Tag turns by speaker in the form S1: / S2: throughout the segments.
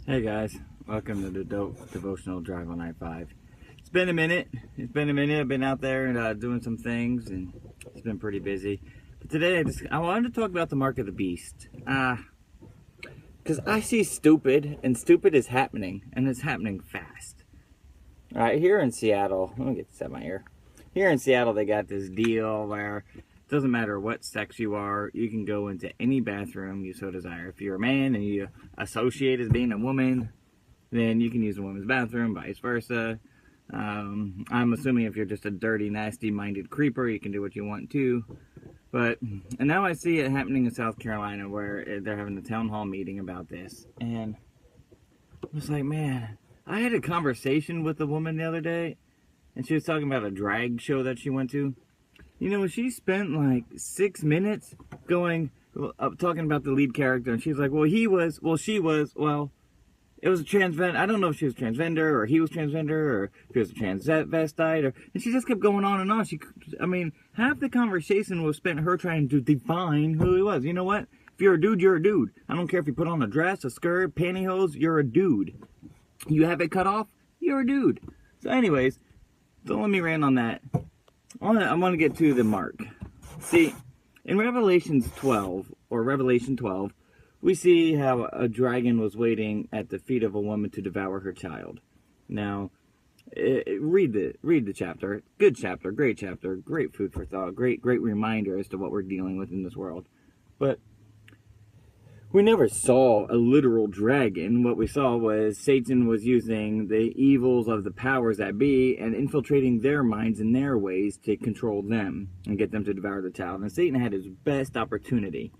S1: Hey guys, welcome to the Devotional Drive on I-5. It's been a minute. I've been out there and doing some things, and it's been pretty busy. But today I wanted to talk about the mark of the beast. Because I see stupid, and stupid is happening, and it's happening fast. All right, here in Seattle, let me get this out of my ear. Here in Seattle, they got this deal where it doesn't matter what sex you are, you can go into any bathroom you so desire. If you're a man and you associate as being a woman, then you can use a woman's bathroom, vice versa. I'm assuming if you're just a dirty, nasty-minded creeper, you can do what you want too. And now I see it happening in South Carolina where they're having a town hall meeting about this. And I was like, man, I had a conversation with a woman the other day, and she was talking about a drag show that she went to. You know, she spent like 6 minutes talking about the lead character, and she's like, it was a transvent. I don't know if she was transgender or he was transgender or if he was a transvestite, and she just kept going on and on. Half the conversation was spent her trying to define who he was. You know what? If you're a dude, you're a dude. I don't care if you put on a dress, a skirt, pantyhose, you're a dude. You have it cut off, you're a dude. So anyways, don't let me rant on that. I want to get to the mark. See, in Revelation 12, we see how a dragon was waiting at the feet of a woman to devour her child. Now, read the chapter. Good chapter, great food for thought, great reminder as to what we're dealing with in this world. But we never saw a literal dragon. What we saw was Satan was using the evils of the powers that be and infiltrating their minds and their ways to control them and get them to devour the child. And Satan had his best opportunity.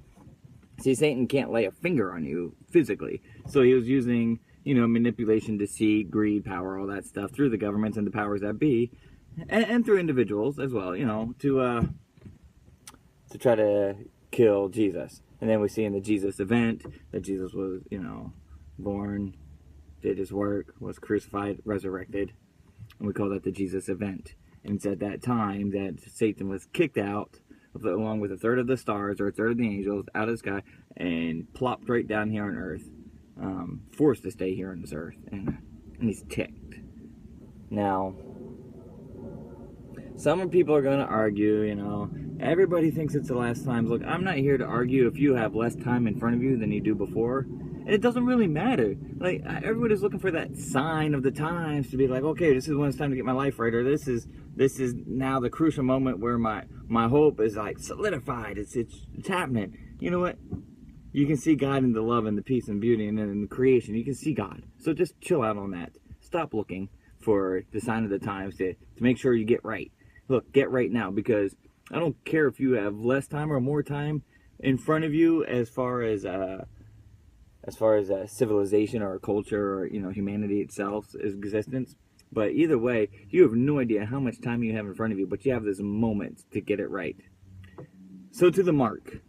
S1: See, Satan can't lay a finger on you physically. So he was using, manipulation, deceit, greed, power, all that stuff through the governments and the powers that be, and through individuals as well, to try to kill Jesus. And then we see in the Jesus event that Jesus was, born, did his work, was crucified, resurrected. And we call that the Jesus event. And it's at that time that Satan was kicked out, along with a third of the stars or a third of the angels, out of the sky, and plopped right down here on earth. Forced to stay here on this earth. And he's ticked. Now, some people are going to argue, everybody thinks it's the last times. Look, I'm not here to argue if you have less time in front of you than you do before. And it doesn't really matter. Like, everybody's looking for that sign of the times to be like, okay, this is when it's time to get my life right, or this is now the crucial moment where my hope is like solidified. It's happening. You know what? You can see God in the love and the peace and beauty and in the creation. You can see God. So just chill out on that. Stop looking for the sign of the times to make sure you get right. Look, get right now, because I don't care if you have less time or more time in front of you as far as civilization or culture or humanity itself's existence. But either way, you have no idea how much time you have in front of you, but you have this moment to get it right. So to the mark.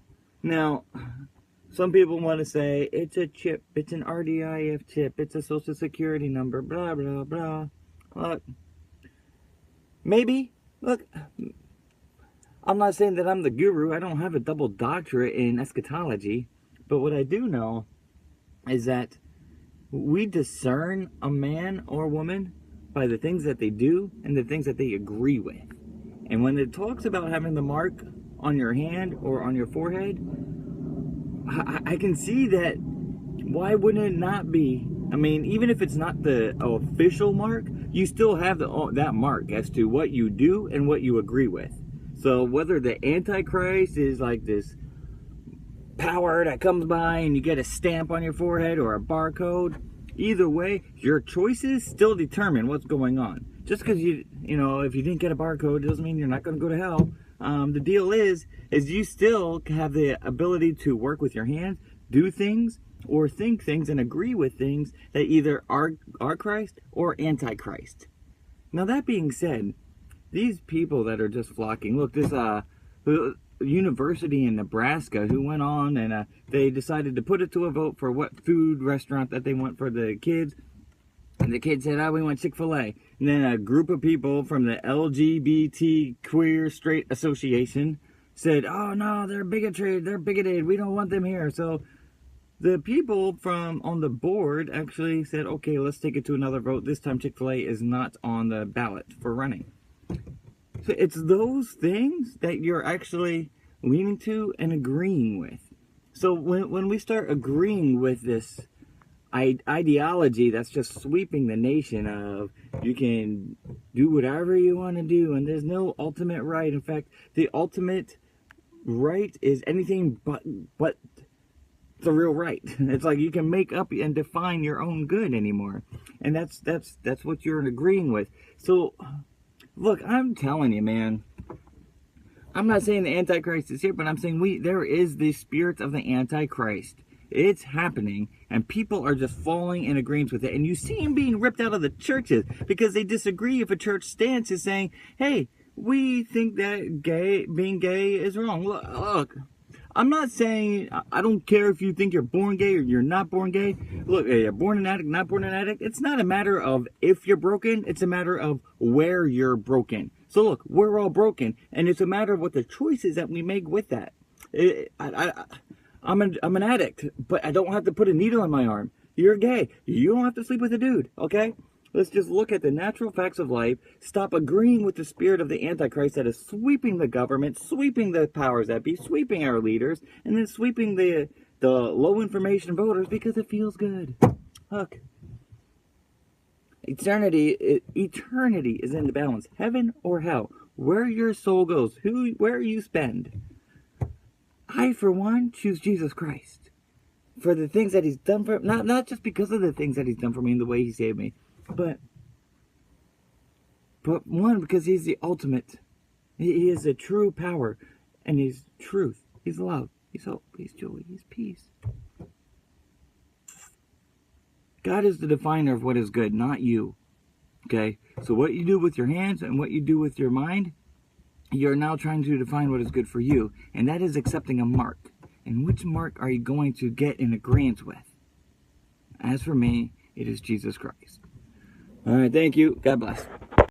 S1: Now, some people want to say it's a chip, it's an RDIF chip, it's a social security number, blah blah blah. Look, maybe. Look, I'm not saying that I'm the guru. I don't have a double doctorate in eschatology. But what I do know is that we discern a man or woman by the things that they do and the things that they agree with. And when it talks about having the mark on your hand or on your forehead, I can see that. Why wouldn't it not be? Even if it's not the official mark, you still have that mark as to what you do and what you agree with. So whether the Antichrist is like this power that comes by and you get a stamp on your forehead or a barcode, either way, your choices still determine what's going on. Just because if you didn't get a barcode, it doesn't mean you're not going to go to hell. The deal is you still have the ability to work with your hands, do things, or think things and agree with things that either are Christ or Antichrist. Now, that being said, these people that are just flocking, look, this university in Nebraska who went on and they decided to put it to a vote for what food restaurant that they want for the kids. And the kids said, we want Chick-fil-A. And then a group of people from the LGBT Queer Straight Association said, oh no, they're bigoted, we don't want them here. So the people from on the board actually said, okay, let's take it to another vote. This time Chick-fil-A is not on the ballot for running. So it's those things that you're actually leaning to and agreeing with. So when we start agreeing with this ideology that's just sweeping the nation of you can do whatever you want to do and there's no ultimate right. In fact, the ultimate right is anything but the real right. It's like you can make up and define your own good anymore. And that's what you're agreeing with. So look, I'm telling you, man, I'm not saying the Antichrist is here, but I'm saying there is the spirit of the Antichrist. It's happening, and people are just falling in agreement with it. And you see them being ripped out of the churches because they disagree if a church stance is saying, hey, we think that being gay is wrong. Look, I'm not saying, I don't care if you think you're born gay or you're not born gay. Look, you're born an addict, not born an addict. It's not a matter of if you're broken. It's a matter of where you're broken. So look, we're all broken, and it's a matter of what the choices that we make with that. I'm an addict, but I don't have to put a needle in my arm. You're gay. You don't have to sleep with a dude, okay? Let's just look at the natural facts of life, stop agreeing with the spirit of the Antichrist that is sweeping the government, sweeping the powers that be, sweeping our leaders, and then sweeping the low information voters because it feels good. Look. Eternity is in the balance. Heaven or hell. Where your soul goes. Where you spend. I, for one, choose Jesus Christ. For the things that he's done for me. Not just because of the things that he's done for me and the way he saved me. But one, because he's the ultimate. He is a true power. And he's truth. He's love. He's hope. He's joy. He's peace. God is the definer of what is good, not you. Okay? So what you do with your hands and what you do with your mind, you're now trying to define what is good for you. And that is accepting a mark. And which mark are you going to get in agreement with? As for me, it is Jesus Christ. All right, thank you. God bless.